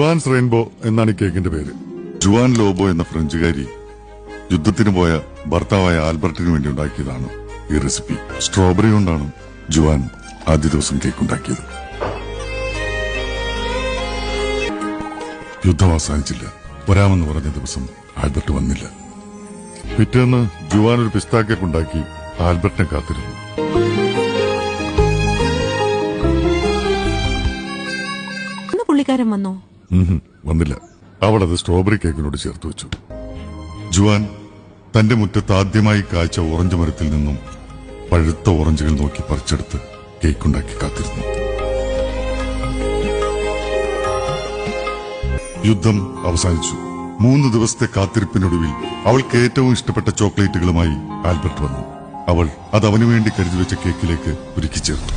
Juan's rainbow എന്നാണ് ഈ കേക്കിന്റെ പേര്. ജുവാൻ ലോബോ എന്ന ഫ്രഞ്ചുകാരി യുദ്ധത്തിന് പോയ ഭർത്താവായ ആൽബർട്ടിന് വേണ്ടി ഉണ്ടാക്കിയതാണ് ഈ റെസിപ്പി. സ്ട്രോബെറി കൊണ്ടാണ് ജുവാൻ ആദ്യ ദിവസം കേക്ക് ഉണ്ടാക്കിയത്. യുദ്ധം അവസാനിച്ചില്ല. വരാമെന്ന് പറഞ്ഞ ദിവസം ആൽബർട്ട് വന്നില്ല. പിറ്റേന്ന് ജുവാൻ ഒരു പിസ്താ കേക്ക് ഉണ്ടാക്കി ആൽബർട്ടിനെ കാത്തിരുന്നു. പുള്ളിക്കാരൻ വന്നോ? വന്നില്ല. അവൾ അത് സ്ട്രോബെറി കേക്കിനോട് ചേർത്ത് വെച്ചു. ജുവാൻ തന്റെ മുറ്റത്ത് ആദ്യമായി കായ്ച്ച ഓറഞ്ച് മരത്തിൽ നിന്നും പഴുത്ത ഓറഞ്ചുകൾ നോക്കി പറിച്ചെടുത്ത് കേക്കുണ്ടാക്കി കാത്തിരുന്നു. യുദ്ധം അവസാനിച്ചു. 3 ദിവസത്തെ കാത്തിരിപ്പിനൊടുവിൽ അവൾക്ക് ഏറ്റവും ഇഷ്ടപ്പെട്ട ചോക്ലേറ്റുകളുമായി ആൽബർട്ട് വന്നു. അവൾ അത് അവനു വേണ്ടി കരുതി വെച്ച കേക്കിലേക്ക് ഒരുക്കി ചേർത്തു.